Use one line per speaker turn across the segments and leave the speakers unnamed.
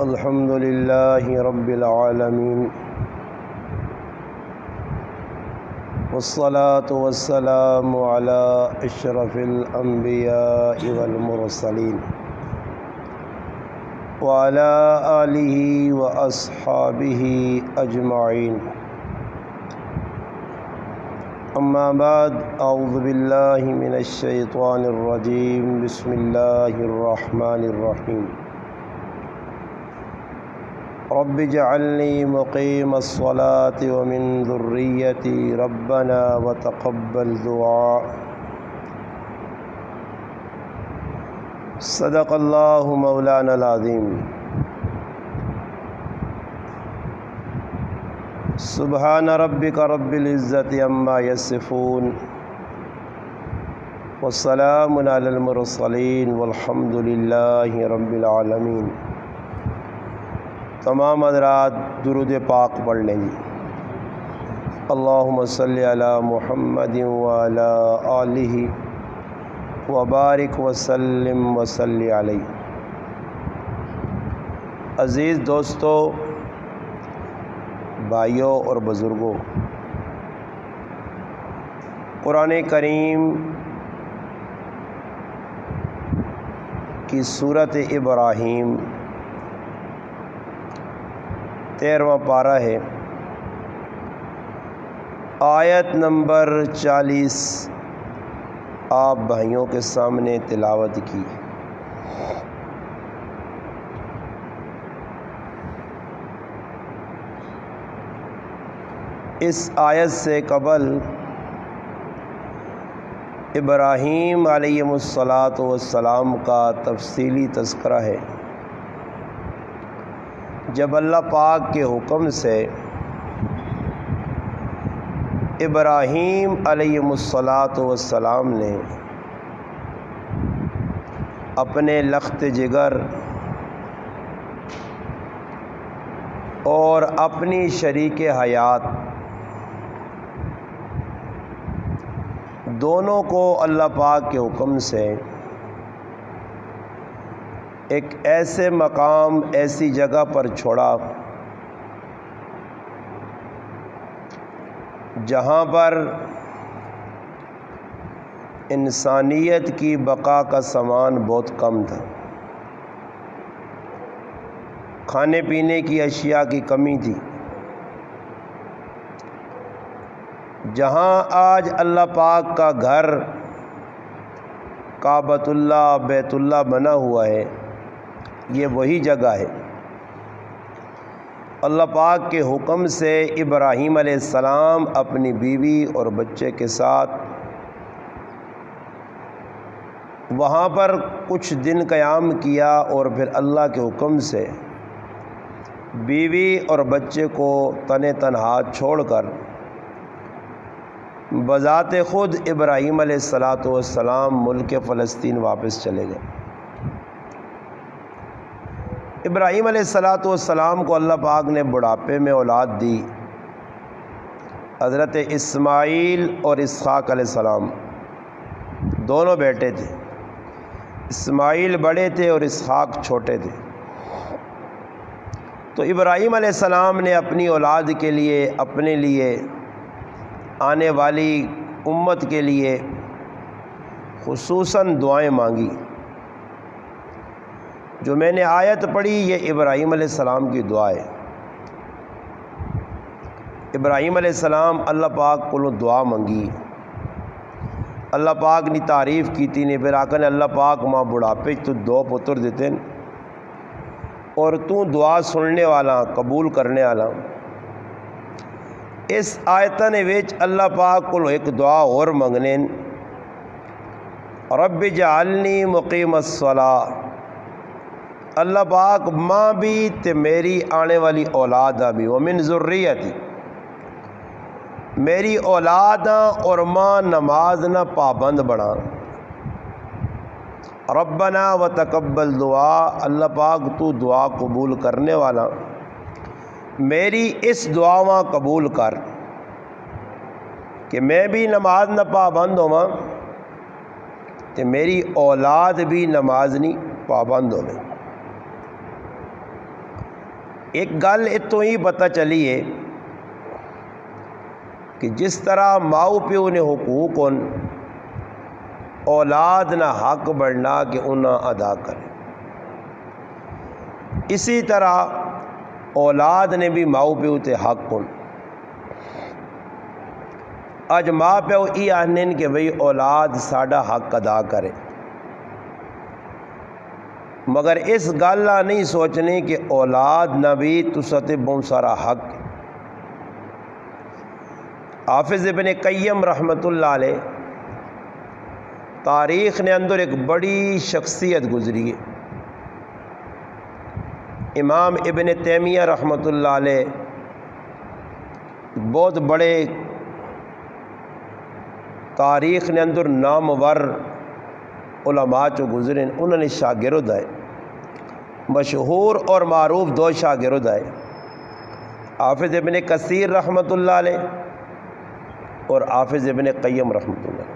الحمد للہ رب العالمین والصلاة والسلام علی اشرف الانبیاء والمرسلین وعلی آلہ واصحابہ اجمعین، اما بعد، اعوذ باللہ من الشیطان الرجیم، بسم اللہ الرحمن الرحیم۔ رب اجعلنی مقیم الصلاة ومن ذریتی ربنا وتقبل دعاء۔ صدق اللہ مولانا العظیم۔ سبحان ربک رب العزت عما یصفون والسلام علی المرسلین والحمد للہ رب العالمین۔ تمام حضرات درود پاک پڑھ لیں گے۔ اللہم صلی علی محمد وعلی آلہ وبارک وسلم وصلی علیہ۔ عزیز دوستو، بھائیوں اور بزرگوں، قرآن کریم کی سورۃ ابراہیم 13واں پارہ ہے، آیت نمبر 40 آپ بھائیوں کے سامنے تلاوت کی۔ اس آیت سے قبل ابراہیم علیہ السلام کا تفصیلی تذکرہ ہے، جب اللہ پاک کے حکم سے ابراہیم علیہ السلام نے اپنے لخت جگر اور اپنی شریک حیات دونوں کو اللہ پاک کے حکم سے ایک ایسے مقام، ایسی جگہ پر چھوڑا جہاں پر انسانیت کی بقا کا سامان بہت کم تھا، کھانے پینے کی اشیاء کی کمی تھی۔ جہاں آج اللہ پاک کا گھر کعبۃ اللہ، بیت اللہ بنا ہوا ہے، یہ وہی جگہ ہے۔ اللہ پاک کے حکم سے ابراہیم علیہ السلام اپنی بیوی اور بچے کے ساتھ وہاں پر کچھ دن قیام کیا، اور پھر اللہ کے حکم سے بیوی اور بچے کو تنہا چھوڑ کر بذات خود ابراہیم علیہ السلام ملک فلسطین واپس چلے گئے۔ ابراہیم علیہ السلام کو اللہ پاک نے بڑھاپے میں اولاد دی، حضرت اسماعیل اور اسحاق علیہ السلام، دونوں بیٹے تھے۔ اسماعیل بڑے تھے اور اسحاق چھوٹے تھے۔ تو ابراہیم علیہ السلام نے اپنی اولاد کے لیے، اپنے لیے، آنے والی امت کے لیے خصوصاً دعائیں مانگی۔ جو میں نے آیت پڑھی، یہ ابراہیم علیہ السلام کی دعا ہے۔ ابراہیم علیہ السلام اللہ پاک کو دعا منگی، اللہ پاک نے تعریف کی تھی نے، پھر آقا نے اللہ پاک ماں بڑھاپے تو 2 پتر دیتے ہیں، اور تو دعا سننے والا، قبول کرنے والا۔ اس آیتاں وچ اللہ پاک کو ایک دعا اور منگنے، رب اجعلنی مقیم الصلاۃ، اللہ پاک ماں بھی تے میری آنے والی اولاد بھی، ومن ذریتی، میری اولاد اور ماں نماز نہ پابند بنا۔ ربنا وتقبل دعا، اللہ پاک تو دعا قبول کرنے والا، میری اس دعا قبول کر کہ میں بھی نماز نہ پابند ہوا تے میری اولاد بھی نماز نہیں پابند ہوے۔ ایک گل اتوں ہی پتہ چلی ہے کہ جس طرح ماؤ پیو نے حقوق ان اولاد نہ حق بڑھنا کہ انہیں ادا کرے، اسی طرح اولاد نے بھی ماؤ پیو تے حق ان۔ اج ماں پیو یہ آہنن کہ بھئی اولاد ساڈا حق ادا کرے، مگر اس گل نہیں سوچنے کہ اولاد نہ بھی تساں تے بہت سارا حق۔ حافظ ابن قیم رحمۃ اللہ علیہ تاریخ نے اندر ایک بڑی شخصیت گزری ہے۔ امام ابن تیمیہ رحمۃ اللہ علیہ بہت بڑے تاریخ نے اندر نامور علماء چو گزرے، انہوں نے شاگرد آئے، مشہور اور معروف دو شاگرد آئے، حافظ ابن کثیر رحمۃ اللہ علیہ اور حافظ ابن قیم رحمۃ اللہ علیہ۔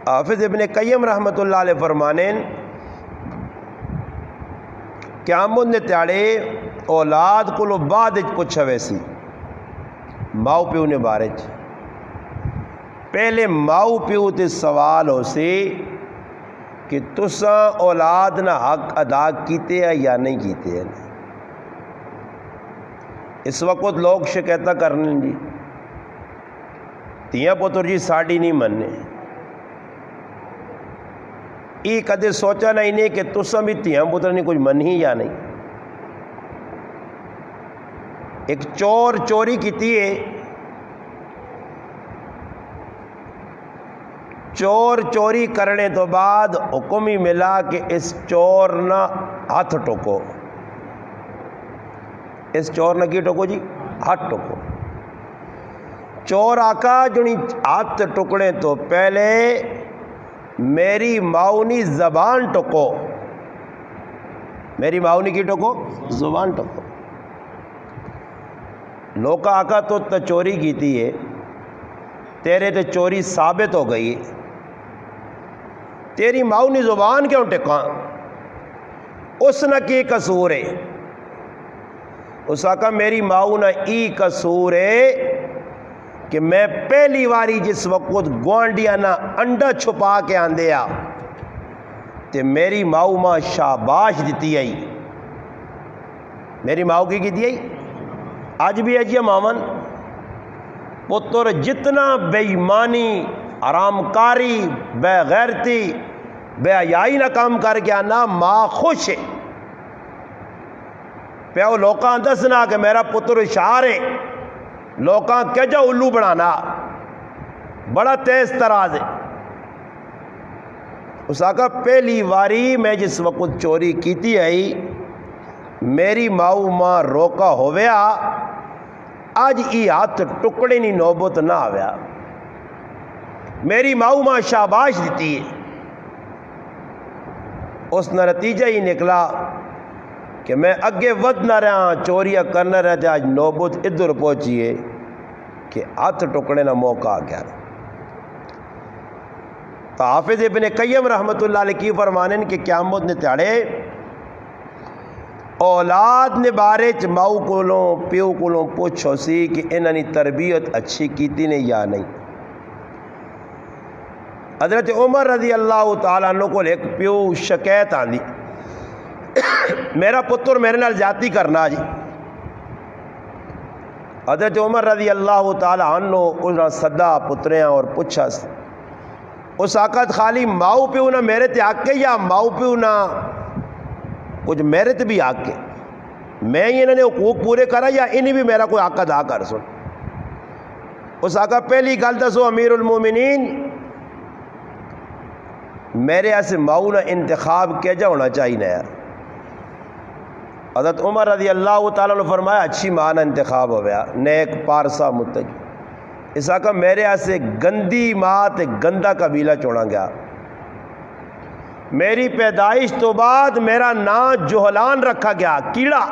حافظ ابن قیم رحمۃ اللہ علیہ فرمانے قیامت نے تیاڑے اولاد کو بعد پوچھا ویسی ماؤ پیو نے بارے پہلے ماؤ پیو تے سوال ہو سی کہ تساں اولاد نہ حق ادا کیتے ہیں یا نہیں کیتے ہیں۔ اس وقت لوگ شکایتیں کرنے جی تیاں پتر جی ساڑی نہیں مننے، یہ کدے سوچا نہیں نے کہ تساں بھی تیاں پتر نہیں کچھ منی یا نہیں۔ ایک چور چوری کیتی ہے، چور چوری کرنے تو بعد حکم ہی ملا کہ اس چور نہ ہاتھ ٹوکو، اس چور نہ کی ٹوکو جی ہاتھ ٹوکو۔ چور آقا جنی ہاتھ ٹکڑے تو پہلے میری ماؤنی زبان ٹکو، میری ماؤنی کی ٹکو زبان ٹکو۔ لوکا آقا تو چوری کیتی ہے، تیرے تے چوری ثابت ہو گئی، تیری ماؤنی زبان کیوں ٹکاں؟ اس نہ کی قصور ہے؟ اس آقا میری ماؤ نہ ای قصور ہے کہ میں پہلی واری جس وقت گوانڈیا نہ انڈا چھپا کے آندیا تے میری ماؤ ماں شاباش دیتی آئی، میری ماؤ کی دی آئی۔ آج بھی ہے جی مامن پتر جتنا بے ایمانی، حرام کاری، بے غیرتی، بے حیائی نہ کام کر کے آنا ماں خوش ہے، پیو لوکاں دسنا کہ میرا پتر اشار ہے، لوکاں کہ جا الو بنانا، بڑا تیز تراز ہے۔ اس آقا پہلی واری میں جس وقت چوری کیتی آئی میری ماؤ ماں روکا ہویا، آج ای ہاتھ ٹکڑے نہیں نوبت نہ آیا، میری ماؤ ماں شاباش دیتی ہے۔ اس نے نتیجہ ہی نکلا کہ میں اگے ود نہ رہا، چوریاں کرنا رہتے، آج نوبت ادھر پہنچیے کہ ہاتھ ٹکڑے نہ موقع آ گیا۔ تو حافظ ابن قیم رحمۃ اللہ علیہ کی فرمانن کہ قیامت نے تیاڑے اولاد نے بارے چ ماؤ کولوں پیو کولوں پوچھو سی کہ انہاں نے تربیت اچھی کیتی نے یا نہیں۔ حضرت عمر رضی اللہ تعالیٰ عنہ کو ایک پیو شکایت آندی، میرا پتر میرے نال زیادتی کرنا جی۔ حضرت عمر رضی اللہ تعالیٰ عنہ انہاں صدا پتریاں اور پوچھا اس آقت خالی ماؤ پیو نہ میرے تے حق ہے یا ماؤ پیو نہ کچھ میرے تے بھی حق ہے، میں ہی انہوں نے حقوق پورے کرا یا انہیں بھی میرا کوئی حق ادا کر سن۔ اس آقا پہلی گل دسو امیر المومنین، میرے ایسے ماؤ نہ انتخاب کیا جا ہونا چاہیے نا یار۔ حضرت عمر رضی اللہ تعالیٰ نے فرمایا اچھی ماں نہ انتخاب ہو گیا، نیک پارسا متقی۔ اس آقا میرے ایسے گندی ماں تے گندا قبیلہ چوڑا گیا، میری پیدائش تو بعد میرا نام جوہلان رکھا گیا، کیڑا۔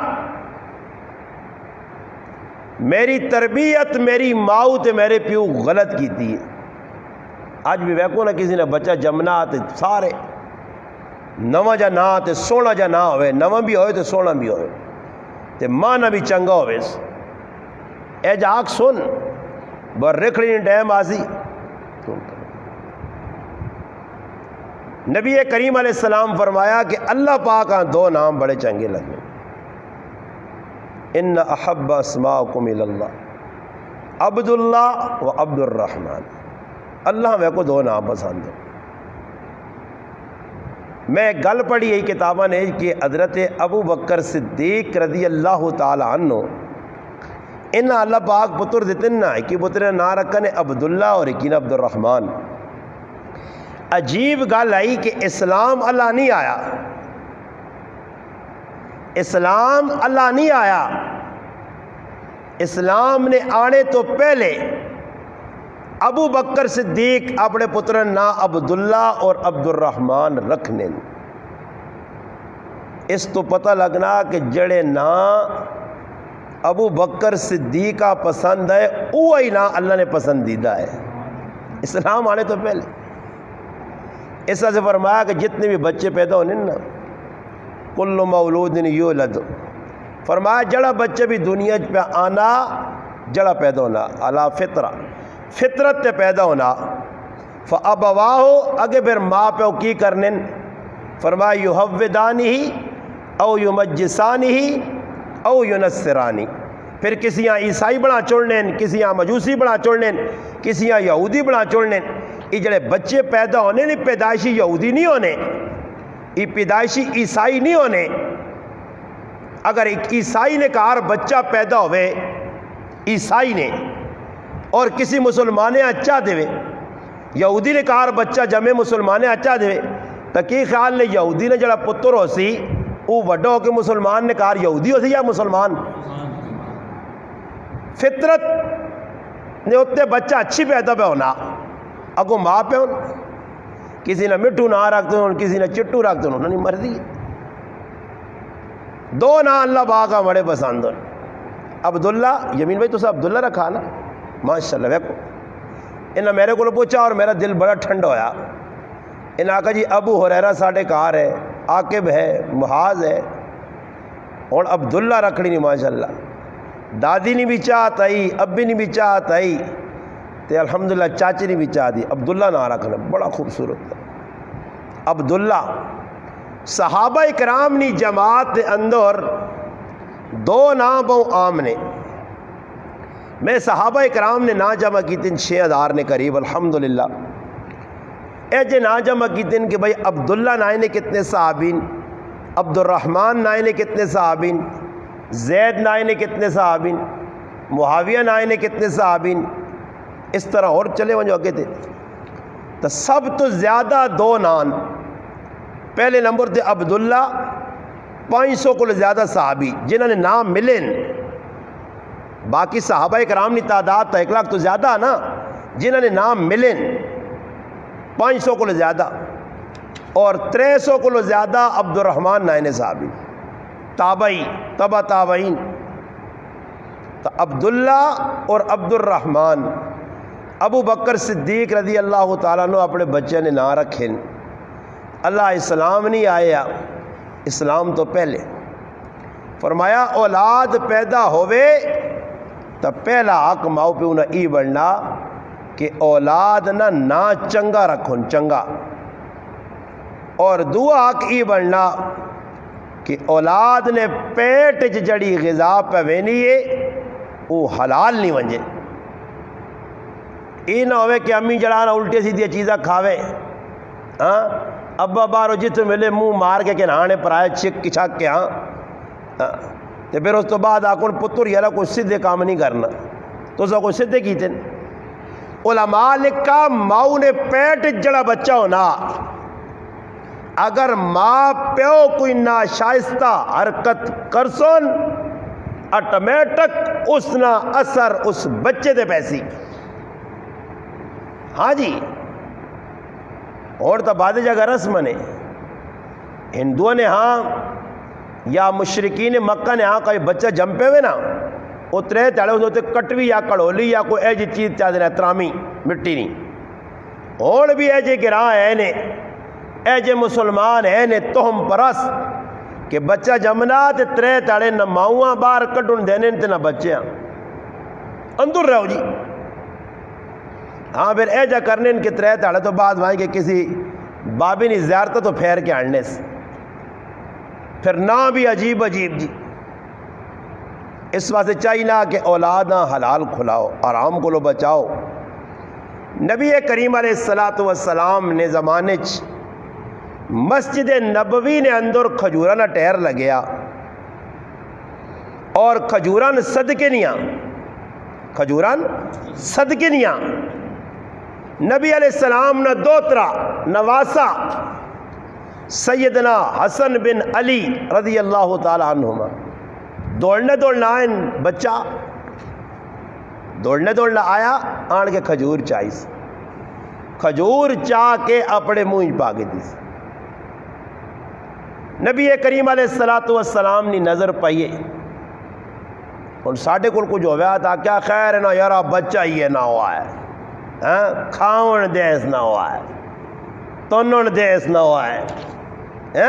میری تربیت میری ماؤ تے میرے پیو غلط کی تھی۔ آج بھی ویکو نہ کسی نے بچہ جمنا تے سارے نواں جا نہ تے سونا جا نہ ہوئے، نواں بھی ہوئے تے سونا بھی ہوئے، تے ماں نہ بھی چنگا ہوئے اے جاک سن بر رکھڑی ٹائم آسی. نبی کریم علیہ السلام فرمایا کہ اللہ پاک ہاں دو نام بڑے چنگے لگے. ان احب اسماءکم اللہ عبد اللہ و عبد الرحمن. اللہ میرے کو دو نام پسند ہے. میں گل پڑھی یہی کتابہ نے کہ حضرت ابو بکر صدیق رضی اللہ تعالی عنہ انہا اللہ پاک پتر دیتے نا ایک پتر نا رکھنے عبداللہ اور ایک عبد الرحمن. عجیب گل آئی کہ اسلام اللہ نہیں آیا, اسلام اللہ نہیں آیا, اسلام نے آنے تو پہلے ابو بکر صدیق اپنے پتر نا عبداللہ اور عبد الرحمن رکھنے. اس تو پتہ لگنا کہ جڑے نا ابو بکر صدیقہ پسند ہے وہی نا اللہ نے پسندیدہ ہے اسلام آنے تو پہلے. اس سے فرمایا کہ جتنے بھی بچے پیدا ہونے نا کل مولود یولد, فرمایا جڑا بچے بھی دنیا پہ آنا جڑا پیدا ہونا علی فطرہ فطرت تے پیدا ہونا. فابواہو اگے پھر ماں پہ کی کرنے, فرمایا یحودانی او یمجسانی او ینصرانی. پھر کسی یہاں عیسائی بنا چھوڑنے, کسی یہاں مجوسی بنا چھوڑنے, کسی یہاں یہودی بنا چھوڑنے. یہ جڑے بچے پیدا ہونے نہیں پیدائشی یہودی نہیں ہونے, یہ پیدائشی عیسائی نہیں ہونے. اگر ایک عیسائی نے کہا بچہ پیدا ہوئے عیسائی نے اور کسی مسلمان نے اچھا دے, یہودی نے کہا بچہ جمع مسلمان نے اچھا دے, تو کی خیال نے یہودی نے جڑا پتر ہو سی وہ وڈا ہو کے مسلمان نے کہا یہودی ہو سی یا مسلمان. فطرت نے اتنے بچہ اچھی پیدا پہ ہونا اگو ماں پہ ہونا. کسی نے مٹھو نہ رکھتے ہوں, کسی نے چٹو رکھتے ہوں, انہوں نے مرضی. دو نا اللہ باغا بڑے پسند ہوں. عبداللہ یمین بھائی تو عبداللہ رکھا نا ماشاءاللہ. ویکو انہاں میرے کو پوچھا اور میرا دل بڑا ٹھنڈا ہویا. انہاں آکھا جی ابو ہریرہ ساڑھے کار ہے, عاقب ہے, محاذ ہے, اور عبداللہ رکھڑی نہیں ماشاءاللہ. دادی نہیں بھی چاہتا ہی, ابی نہیں بھی چاہتا ہی, تے الحمدللہ چاچی نہیں بھی چاہتی. عبداللہ نہ رکھنا بڑا خوبصورت ہے عبداللہ. صحابہ اکرام نی جماعت اندر دو نام بہت عام نے. میں صحابہ اکرام نے نا جمع کی تین 6000 نے قریب الحمدللہ. اے جے نا جمع کی تین کہ بھائی عبداللہ نائے نے کتنے صحابین, عبد الرحمن نائے نے کتنے صحابین, زید نائے نے کتنے صحابین, معاویہ نائے نے کتنے صحابین, اس طرح اور چلے وہ جو آگے تھے. تو سب تو زیادہ دو نان پہلے نمبر تھے عبداللہ, 500 کو زیادہ صحابی جنہوں نے نام ملیں. باقی صحابہ کرام کی تعداد تھا 1 لاکھ تو زیادہ نا, جنہوں نے نام ملیں 500 کو زیادہ, اور 300 کو زیادہ عبد الرحمن نائن صحابی تابعی تبع تابعین. تو عبداللہ اور عبد الرحمن ابو بکر صدیق رضی اللہ تعالیٰ عنہ اپنے بچے نے نہ رکھیں. اللہ اسلام نہیں آیا, اسلام تو پہلے. فرمایا اولاد پیدا ہوئے تو پہلا حق ماؤ پیو نہ ای بڑھنا کہ اولاد نہ چنگا رکھن چنگا, اور دعا حق ای بڑھنا کہ اولاد نے پیٹ جڑی غذا پہ وینی ہے وہ حلال نہیں ونجے. یہ نہ ہوئے کہ امی جڑانا الٹی سیدھی چیزاں کھاوے, ہاں ابا بارو جت ملے منہ مار کے نہانے پرائے چھک چھک کے, ہاں تو پھر اس تو بعد آکن پتر یارا کوئی سیدھے کام نہیں کرنا, تو سا کوئی سیدھے کیتے. علماء لکھا ماؤ نے پیٹ جڑا بچہ ہونا, اگر ماں پیو کوئی ناشائستہ حرکت کرسن آٹومیٹک اس نا اثر اس بچے دے پیسی. ہاں جی, اور تو بعد جگہ رسم نے ہندوؤں نے ہاں یا مشرکین مکہ نے ہاں کوئی بچہ جمپے ہوئے نا اترے تڑے ہوتے کٹوی یا کڑولی یا کوئی ایجی چیز چاہتے ہیں ترامی مٹی نہیں, اور بھی ایجے گراہ ہے نے ایجے مسلمان ہے نے تہم پرست کہ بچہ جمنا تے ترے تاڑے نہ ماؤں باہر کڈن دینے تے نہ بچے اندر رہو جی. ہاں پھر اے جا کرنے ان کے ترے تاڑے تو بعد وہاں کہ کسی بابی نہیں زیارت تو پھیر کے آڑنے سے پھر نہ بھی عجیب عجیب جی. اس واسطے چاہیے نا کہ اولاداں حلال کھلاؤ، آرام کو لو بچاؤ. نبی کریم علیہ السلام نے زمانے مسجد نبوی نے اندر کھجوران ٹہر لگیا اور کھجوران صدقے نیاں نبی علیہ السلام نے دوترا نواسا سیدنا حسن بن علی رضی اللہ تعالی عنہما دوڑنا آئین بچہ دوڑنا آیا آن کے کھجور چاہیس کھجور چاہ کے اپنے منہ پا کے دیس. نبی کریم علیہ السلام نے نظر پائیے اور ساڑھے کچھ ہویا تھا کیا خیر ہے نا یارا بچہ ہی نہ ہوا ہے کھاؤن دیس نہ ہوا ہے تنن دیس نہ ہوا ہے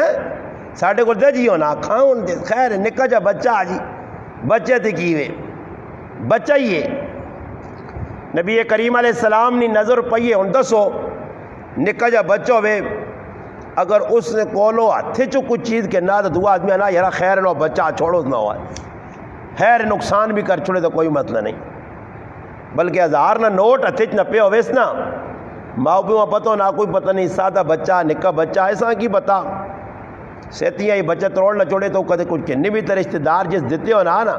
ساڑھے کو دے جی ہونا کھاؤن دیس خیر نکا جا بچہ جی بچے تھے کیوے بچہ ہی ہے. نبی کریم علیہ السلام نے نظر پائیے ان دسو نکا جا بچہ ہوئے اگر اس نے کولو ہتھے چو کچھ چیز کے نہ تو دعا آدمی نا یارا خیر نو بچہ چھوڑو نہ ہوا ہے خیر نقصان بھی کر چھوڑے تو کوئی مسئلہ نہیں بلکہ ہزار نہ نوٹ ہتھے چ نہ پہ ہوئے نا ماں پیوں پتہ نہ کوئی پتہ نہیں سادہ بچہ نکا بچہ ایسا کی بتا سیتیاں ہی بچہ تروڑ نہ چھوڑے تو کدے کچھ کنی بھی رشتہ دار جس دیتے ہو نا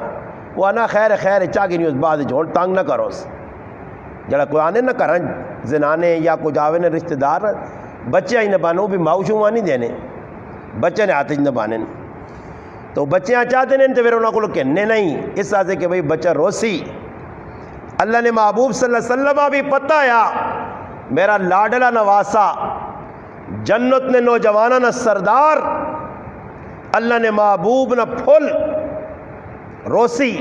وہ آنا خیر چاہ کی نہیں اس بعد جھوڑ تانگ نہ کرو جڑا کوئی آنے نہ کرن زنانے یا کچھ آوے نہ رشتہ دار بچے ہی نہ بانو بھی ماؤشوں نہیں دینے بچے نے ہاتھ نہ بانے تو بچے چاہتے ہیں تو پھر انہوں کو کہنے نہیں اس واسطے کہ بھئی بچہ روسی. اللہ نے محبوب صلی اللہ علیہ وسلم بھی پتہ یا میرا لاڈلا نواسا جنت نے نوجوانہ نہ سردار اللہ نے محبوب نہ پھل روسی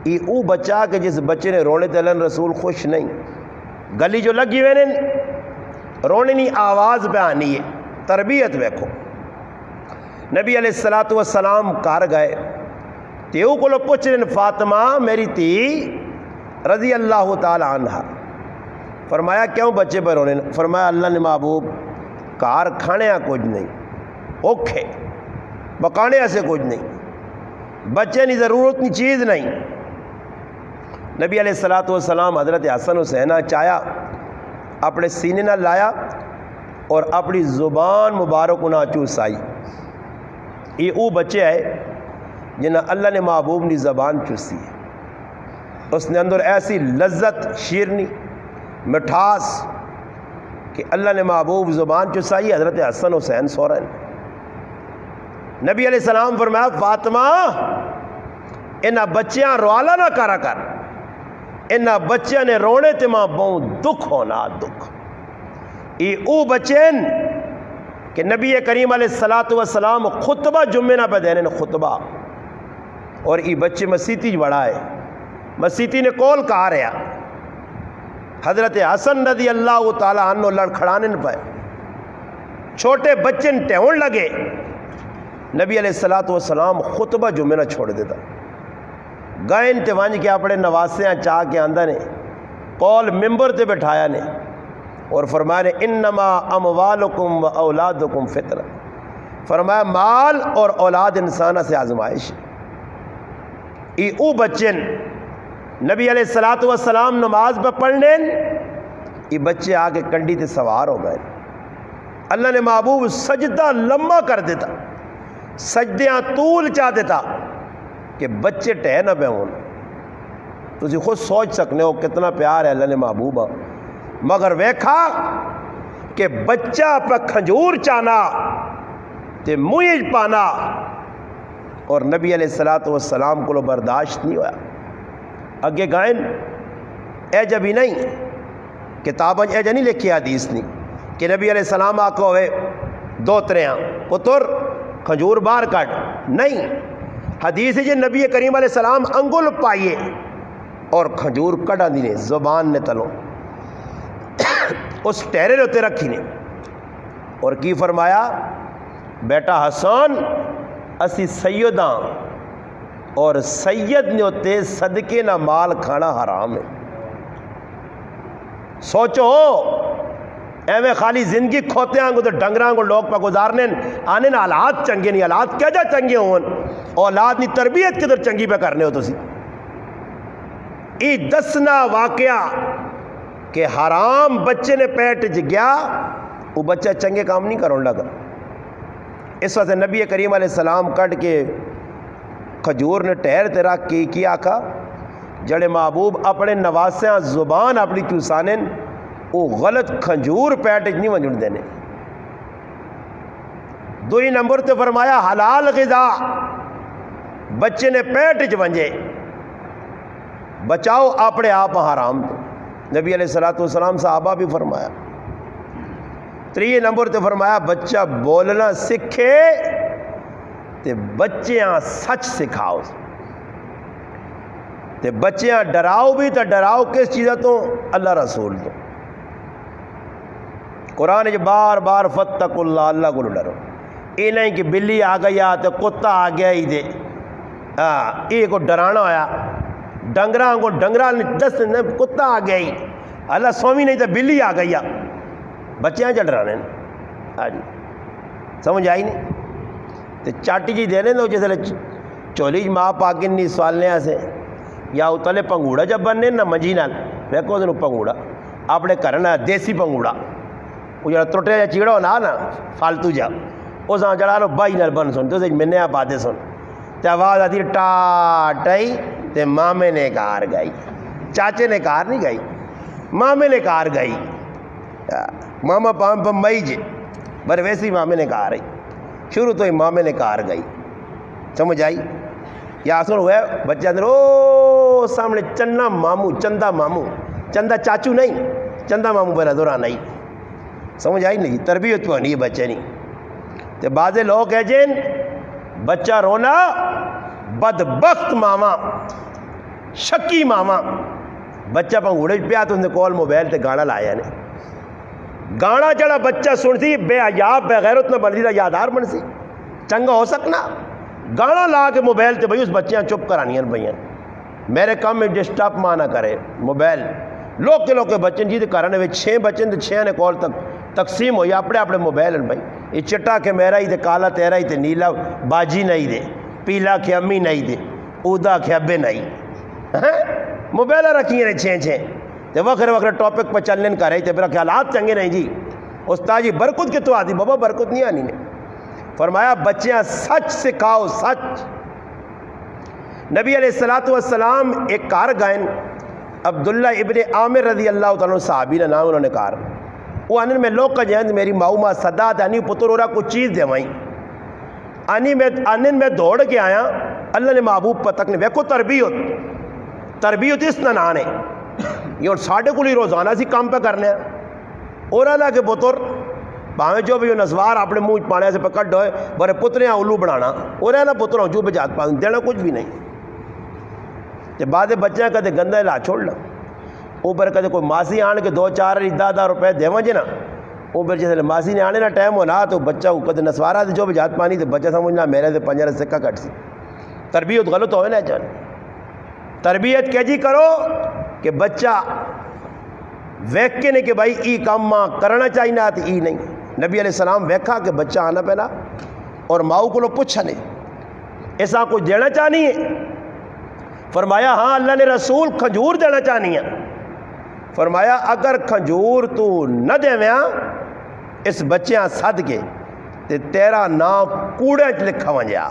یہ او بچہ کہ جس بچے نے رونے تے اللہ رسول خوش نہیں گلی جو لگی ہوئے نے رونے نہیں آواز پہ آنی ہے تربیت ویکھو. نبی علیہ السلام کار گئے تیو کو لو پوچھ رہے فاطمہ میری تھی رضی اللہ تعالی عنہ فرمایا کیوں بچے پر رونے فرمایا اللہ نے محبوب کار کھانے کچھ نہیں اوکھے پکانے سے کچھ نہیں بچے نہیں ضرورت نہیں چیز نہیں. نبی علیہ السلام حضرت حسن حسین چایا اپنے سینے نہ لایا اور اپنی زبان مبارک نہ چوسائی. یہ او بچے آئے جنہیں اللہ نے محبوب نے زبان چوسی ہے اس نے اندر ایسی لذت شیرنی مٹھاس کہ اللہ نے محبوب زبان چوسائی حضرت حسن حسین سو رہے ہیں. نبی علیہ السلام فرمایا فاطمہ انہا بچیاں روالا نہ کرا کر انہا بچیاں نے رونے تے ماں بہت دکھ ہونا دکھ. یہ او بچین کہ نبی کریم علیہ السلام خطبہ جمعہ نہ پہ دینے خطبہ اور یہ بچے مسیتی بڑھا ہے مسیتی نے کول کہا رہا حضرت حسن رضی اللہ تعالیٰ عنہ لڑکھڑانے پہ چھوٹے بچے ٹہون لگے نبی علیہ السلام خطبہ جمعہ نہ چھوڑ دیتا گائن تے وانج کے اپنے نواسیاں چاہ کے آندہ نے قول ممبر تے بٹھایا نے اور فرمایا نے انما اموالکم و اولادکم فتنہ فرمایا مال اور اولاد انسانہ سے آزمائش. ای او بچن نبی علیہ السلام نماز پہ پڑھنے یہ بچے آگے کنڈی تے سوار ہو گئے. اللہ نے محبوب سجدہ لمبا کر دیتا سجدیاں طول چاہ دیتا کہ بچے ٹہ نہ پہ ہون. تسی خود سوچ سکنے ہو کتنا پیار ہے اللہ نے محبوبہ مگر ویکھا کہ بچہ پہ کھنجور چانا تے موئج پانا اور نبی علیہ السلام کو برداشت نہیں ہوا. اگے گائن اے جب ہی نہیں کتابیں اے جا نہیں لکھی حدیث نہیں کہ نبی علیہ السلام آکو ہوئے دو تریاں پتر کھجور بار کٹ نہیں. حدیث جی نبی کریم علیہ السلام انگل پائیے اور کھجور کٹا دینے زبان نے تلو اس ٹہرے ہوتے رکھی نے اور کی فرمایا بیٹا حسن اسی سید ہاں اور سید نے ہوتے صدقے نہ مال کھانا حرام ہے. سوچو ایویں خالی زندگی کھوتے آنگو تو ڈنگراں کو لوگ پہ گزارنے آنے نا حالات چنگے نہیں. حالات کیا جا چنگے ہون اولاد نہیں تربیت کدھر چنگی پہ کرنے ہو تو سی ای دسنا واقعہ کہ حرام بچے نے پیٹ گیا وہ بچہ چنگے کام نہیں کرنے لگا. اس وقت نبی کریم علیہ السلام کٹ کے کھجور نے ٹہر تے رکھ کے کیا آکھا جڑے محبوب اپنے نواسیاں زبان اپنی چوسانے وہ غلط کھجور پیٹ نہیں ونجن دینے. دوئی نمبر تے فرمایا حلال غذا بچے نے پیٹ ونجے بچاؤ اپنے آپ حرام تو. نبی علیہ السلام صحابہ بھی فرمایا. تریے نمبر تے فرمایا بچہ بولنا سکھے تے بچیاں سچ سکھاؤ تے بچیاں ڈراؤ بھی تو ڈراؤ کس چیزیں تو اللہ رسول تو. قرآن جو بار بار فتق اللہ کو ڈرو. یہ نہیں کہ بلی آ گئی تو کتا آ گیا ہی دے یہ کو ڈرانا ہویا ڈنگراں کو ڈنگراں دس کتا آ گیا ہی اللہ سومی نہیں تو بلی آ گئی بچیاں چ ڈرانے ہاں جی سمجھ آئی نہیں تو چاٹی جی دینے دو جس چولی ماں پاکن نہیں سوالنے سے یا اتلے پنگوڑا جب بننے نہ منجی نال ویکو تینوں پنگوڑا اپنے کرنا دیسی پنگوڑا وہ جڑا ترٹے جا چیڑا ہونا نا فالتو جا اس جڑا لو بائی نال بن سن تو منے آپ آتے سن تو آواز آتی ٹاٹائی تے مامے نے کار گائی چاچے نے کار نہیں گائی مامے نے کار گائی ماما پام بمبئی جے پر ویسی مامے نے کار آئی شروع تو ہی مامے نے کار گئی. سمجھ آئی یا سن ہوئے بچہ اندر او سامنے چنا ماموں چندہ ماموں چندہ چاچو نہیں چندہ ماموں بنا دوران نہیں. سمجھ آئی نہیں تربیت کو نہیں بچے نہیں. تو بعض لوگ کہہ جین بچہ رونا بدبخت ماما شکی ماما بچہ پنگوڑے پیا تو انہیں کول موبائل تے گانا لایا نے گانا جڑا بچہ سنتی بے عیاب بے غیرت نہ بنتی یادار بن سی چنگا ہو سکنا گانا لا کے موبائل تے بھائی اس بچیاں چپ کرانی بھائی میرے کام میں ڈسٹرب ماں نہ کرے موبائل لوگ کے بچے جی کرنے میں 6 بچے تو 6 نے کال تک تقسیم ہوئی اپنے اپنے موبائل بھائی یہ چٹا کے میرا ہی دے کالا تیرا ہی تے نیلا باجی نہیں دے پیلا کے امی نہیں دے اودا کے ابے نہیں موبائل رکھی ہیں 6 تے وکھرے وکھرے ٹاپک پہ چلنے کا رہی تے میرا خیالات چنگے نہیں جی استاد جی برکت کتوں آتی بابا برکت نہیں آنی نے. فرمایا بچیاں سچ سکھاؤ سچ. نبی علیہ السلام ایک کار گائن عبداللہ ابن عامر رضی اللہ تعالیٰ صحابی نے نام انہوں نے کار وہ انن میں لوگ کا جہاں میری ماؤ ماں صدات انی پتر ہو رہا کچھ چیز دے وائیں انن میں دوڑ کے آیا اللہ نے محبوب پر تک نے ویکو تربیت اس نہ نانے یہ اور ساڑھے کو لی روزانہ سی کام پہ کرنے اور اللہ کے پتر باہمیں جو بھی نسوار اپنے منہ پانے سے پکڑ ہوئے بڑے پتریاں الو بنانا اور اللہ پتروں جو بھی جات پا دینا کچھ بھی نہیں. جب بعد بچے کدے گندہ لا چھوڑنا اوپر کدے کوئی ماسی آن کے 2-4 10 روپے دیواں جے نا اوپر جیسے ماسی نے آنے نا ٹائم ہونا تو بچہ کو کدے نسوارا جو بھی جات پانی تو بچہ سمجھنا میرے سے 5 سکہ کٹ سی. تربیت غلط ہوئے نا چاہے تربیت کیا جی کرو کہ بچہ ویک کے نہیں کہ بھائی ای کام ماں کرنا چاہیے نہ تو ای نہیں. نبی علیہ السلام ویکھا کہ بچہ آنا پہنا اور ماؤ کو لو پوچھا نہیں ایسا کچھ دینا چاہنی ہے فرمایا ہاں اللہ نے رسول کھجور دینا چاہنی ہے. فرمایا اگر کھجور تو نہ دے ویاں اس بچیاں صد کے تے تیرا نام کوڑے چ لکھا ونجا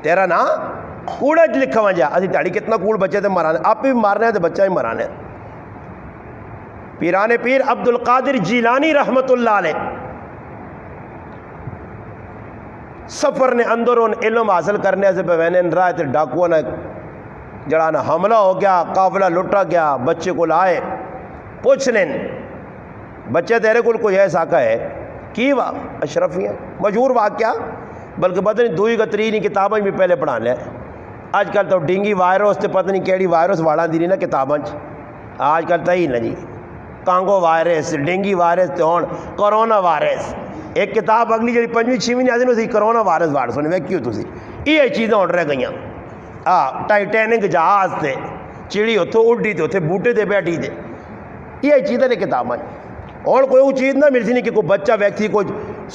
تیرا نام کوڑے چ لکھا ونجا اسی تاڑی کتنا کوڑ بچے تے مرانے آپ بھی مارنے تے بچہ ہی مرانے. پیران پیر عبد القادر جیلانی رحمت اللہ علیہ سفر نے اندرون علم حاصل کرنے سے پہنے رائے تے ڈاکوہ نے جڑانا حملہ ہو گیا قافلہ لٹا گیا بچے کو لائے پوچھ لیں بچے تیرے کو کوئی ایسا کا ہے کی اشرفی ہیں مشہور واقعہ بلکہ پتہ نہیں 2 کا 3 کتابیں بھی پہلے پڑھا لیں. آج کل تو ڈینگی وائرس تے پتہ نہیں کیڑی وائرس واڑا دی نا کتاباں آج کل تو ہی نا جی کانگو وائرس ڈینگی وائرس تے ہون کرونا وائرس ایک کتاب اگلی جی 5ویں 6ویں نے آدھی اسی کرونا وائرس ہونے ویکھیو تسی یہ چیزاں اڑ رہ گئیاں ٹائٹینک جہاز تے چڑی اتوں اڈی تے اتنے بوٹے تے بیٹھی تے یہ چیزیں نے کتاباں اور کوئی وہ چیز نہ ملتی نہیں کہ کوئی بچہ ویکسی کوئی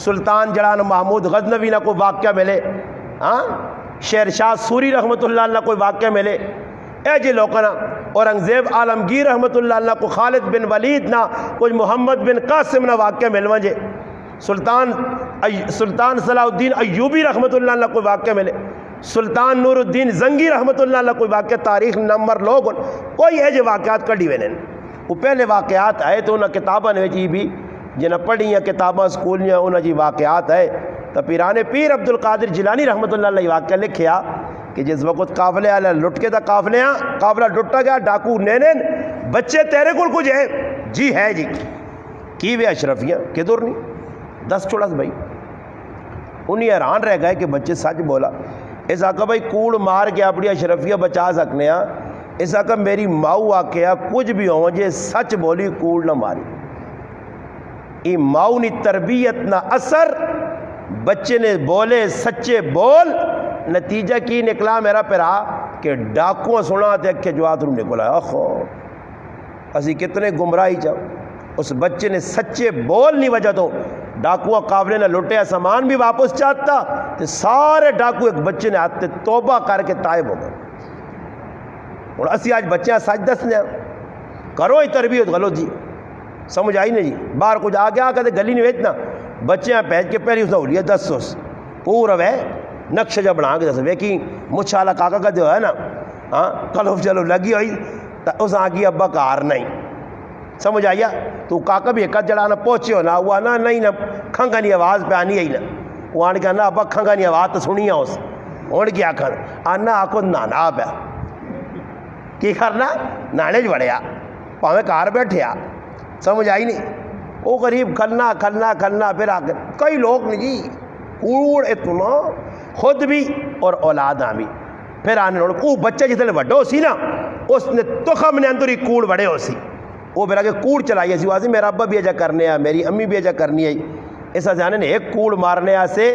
سلطان جڑان محمود غزنوی نہ کوئی واقعہ ملے شیر شاہ سوری رحمۃ اللہ علیہ کوئی واقعہ ملے اے جی لوکاں اورنگزیب عالمگیر رحمۃ اللہ علیہ کو خالد بن ولید نہ کوئی محمد بن قاسم نہ واقعہ ملو جے سلطان صلاح الدین ایوبی رحمۃ اللہ علیہ کوئی واقعہ ملے سلطان نور الدین زنگی رحمۃ اللہ علیہ کوئی واقعہ تاریخ نمبر لوگ کوئی ہے جی واقعات کڈی وینے وہ پہلے واقعات آئے تو انہیں کتاباں نے بھی جنہیں پڑھیاں کتاباں سکولیاں انہیں جی واقعات آئے تو پیرانے پیر عبد القادر جیلانی رحمۃ اللہ علیہ واقعہ لکھیا کہ جس وقت قافلے والے لٹ کے تا قافلہ ٹوٹا گیا ڈاکو نینن بچے تیرے کول کچھ ہے جی ہے جی کی وے اشرفیاں کدھر نہیں 10 چھوڑس بھائی انہیں حیران رہ گئے کہ بچے سچ بولا اس آقا بھائی کوڑ مار کے اپنی اشرفیہ بچا سکنے ہاں اس آقا میری ماؤ آکیا کچھ بھی ہوں جے سچ بولی کوڑ نہ ماری ای ماؤ نی تربیت نہ اثر بچے نے بولے سچے بول نتیجہ کی نکلا میرا پیرا کہ ڈاکوں سنا دیکھ کے جوات رو نکلا اخو اسی کتنے گمراہی چاہو اس بچے نے سچے بول نہیں وجہ تو ڈاکو قابلے نے لٹیا سامان بھی واپس چاہتا تو سارے ڈاکو ایک بچے نے آتے توبہ کر کے تائب ہو گئے اور اسی آج بچے سچ دسنے کرو ہی تربیت غلط جی سمجھ آئی نہیں جی باہر کچھ آ گیا کہتے گلی نہیں ویچنا بچے پہنچ کے پہلی اس نے اولیا 10 پورا وے نقشہ جب بنا کے دس ویکی مچھ والا کاکا کا جو ہے نا کلو چلو لگی ہوئی تو اس آگی ابا کار نہیں سمجھ آئیا تو کاکا بھی ایک جڑانا پہنچے ہو نا وہ نا نہیں نا کھنگانی آواز پہ آنی آئی نا وہ آنے کہا نا ابا کھنگانی آواز تو سنی اس ہونے کی آکھا آنا آکو نانا پہ کی کرنا نانے جو بڑھیا پاہمیں کار بیٹھیا سمجھ آئی نہیں وہ قریب کھلنا پھر آکر کئی لوگ نہیں جی کوڑ اتنا خود بھی اور اولاداں بھی پھر آنے لوگ وہ بچہ جتنے وڈو ہو سی نا اس نے تخم نے اندر ہی کوڑ بڑے ہو سی وہ پھر آگے کوڑ چلائی ایسی واضح میرا ابا بھی ایجا کرنے ہے میری امی بھی ایجا کرنی ہے ایسا جانے نے ایک کوڑ مارنے سے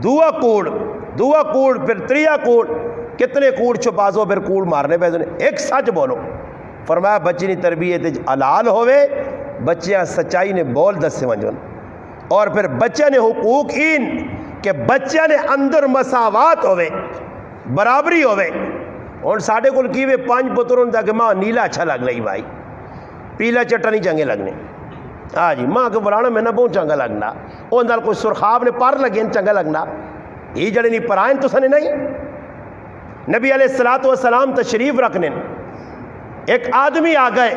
دوا کوڑ پھر 3 کوڑ کتنے کوڑ چھپاسو پھر کوڑ مارنے پہ ایک سچ بولو فرمایا بچی نی تربیت حلال ہوئے بچیاں سچائی نے بول دس سے منجون اور پھر بچے نے حقوق ان کہ بچے نے اندر مساوات ہوئے برابری ہوئے اور ساڑھے کل کیوے 5 پتروں دا کہ ماں نیلا اچھا لگ لئی بھائی پیلا چٹا نہیں چنگے لگنے ہاں جی ماں کے بلانا میں نہ بہت چنگا لگنا وہ اندر کوئی سرخاب نے پار لگے چنگا لگنا یہ جڑے نہیں پرائن تو سنے نہیں نبی علیہ السلام تشریف رکھنے ایک آدمی آ گئے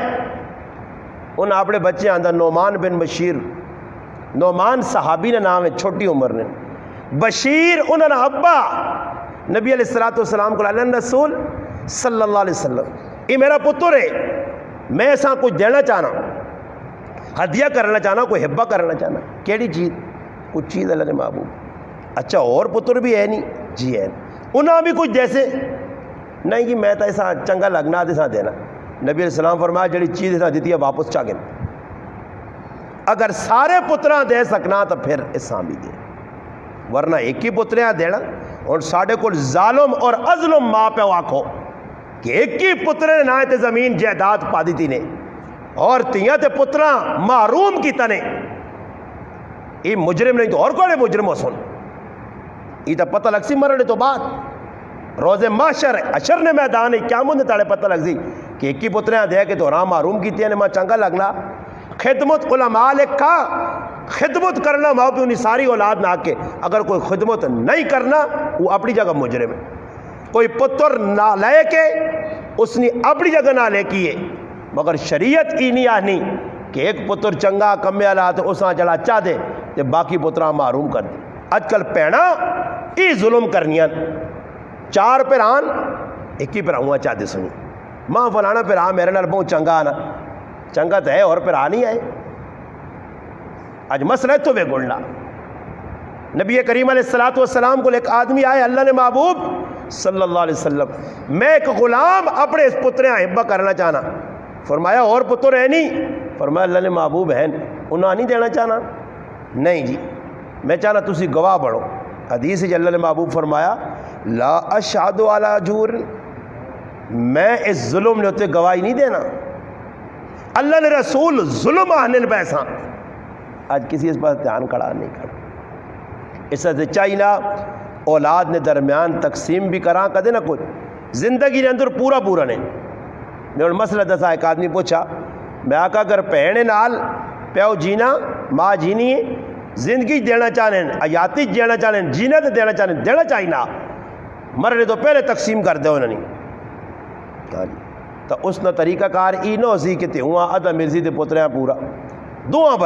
ان اپنے بچے اندر نعمان بن بشیر نعمان صحابی نے نام ہے چھوٹی عمر نے بشیر انہوں نے ابا نبی علیہ السلام کو اللہ رسول صلی اللہ علیہ وسلم یہ میرا پتر ہے میں ایسا کچھ دینا چاہنا ہدیہ کرنا چاہنا کوئی ہبہ کرنا چاہنا کیڑی چیز کچھ چیز اللہ نے محبوب اچھا اور پتر بھی ہے نہیں جی ہے انہوں بھی کچھ جیسے نہیں جی میں تو ایسا چنگا لگنا ایسا دینا نبی علیہ السلام فرمایا جڑی چیز ایسا دیتی ہے واپس چاہ گئے اگر سارے پتراں دے سکنا تو پھر ایسا بھی دے ورنہ ایک ہی پتریاں دینا اور ساڑھے کو ظالم اور ازلم ماں پہ واقع کہ ایک ہی پترے نے نہ زمین جائیداد پا دیتی نے اور تیاں تے پتراں محروم کی تنے یہ مجرم نہیں تو اور کوئی مجرم ہو سن یہ تو پتہ لگ سی مرنے تو بعد روز محشر اشر نے میدان ہے کیا مندے تاڑے پتہ لگ سی کہ ایک ہی پتریاں دے کے تو رام محروم کی تیاں نے ماں چنگا لگنا خدمت علماء لکھا خدمت کرنا ماں پہ انہیں ساری اولاد نہ کے اگر کوئی خدمت نہیں کرنا وہ اپنی جگہ مجرم ہے کوئی پتر نہ لے کے اس نے اپنی جگہ نہ لے کیے مگر شریعت کی نہیں آنی کہ ایک پتر چنگا کمے والا تو اس جڑا چاہ دے کہ باقی پتراں محروم کر دے اج کل پینا ای ظلم کرنیاں 4 پیران ایک ہی پیراؤں چاہ دے سنی ماں فلانا پیرا میرے نال بہت چنگا آنا چنگا تو ہے اور پیرا نہیں آئے آج مسئلہ تو بے گلنا نبی کریم علیہ السلام کو ایک آدمی آئے اللہ نے محبوب صلی اللہ علیہ وسلم میں ایک غلام اپنے اس پترے احبہ کرنا چاہنا فرمایا اور پتر ہے نہیں فرمایا اللہ نے محبوب ہے انہاں نہیں دینا چاہنا نہیں جی میں چاہنا تسی گواہ بڑھو. حدیث جی اللہ نے محبوب فرمایا لا اشہد علی جور، میں اس ظلم نے ہوتے گواہی نہیں دینا. اللہ نے رسول ظلم آنے پیسہ آج کسی اس پر دھیان کھڑا نہیں کر. اس سے چاہیے اولاد نے درمیان تقسیم بھی کرا کدے نہ کچھ زندگی نے اندر پورا پورا نہیں. میں مسئلہ دسا ایک آدمی پوچھا میں آقا اگر بہن نال پیو جینا ماں جینی ہے زندگی دینا چاہنے حیاتی دینا چاہنے جینا تو دینا چاہنے دینا چاہیے مرنے تو پہلے تقسیم کر دے انہوں نے. تو اس نے طریقہ کار ای نہ سی کہ ہوا ادھا مرضی دے پتریاں پورا دواں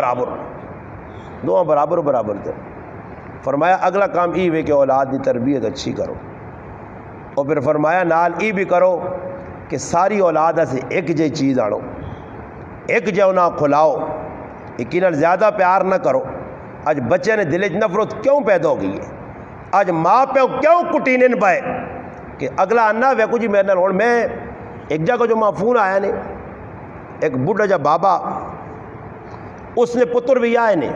برابر برابر دے. فرمایا اگلا کام ای وے کہ اولاد کی تربیت اچھی کرو، اور پھر فرمایا نال ای بھی کرو کہ ساری اولاد سے ایک جے چیز آڑو، ایک جے انہاں کھلاؤ، یقیناً زیادہ پیار نہ کرو. آج بچے نے دل نفرت کیوں پیدا ہو گئی ہے؟ آج ماں پیو کیوں کٹینے پائے کہ اگلا انا ویکو جی میرے نال ہوں. میں ایک جگہ جو ماں فون آیا نے ایک بڈھا جا بابا اس نے پتر بھی آئے نے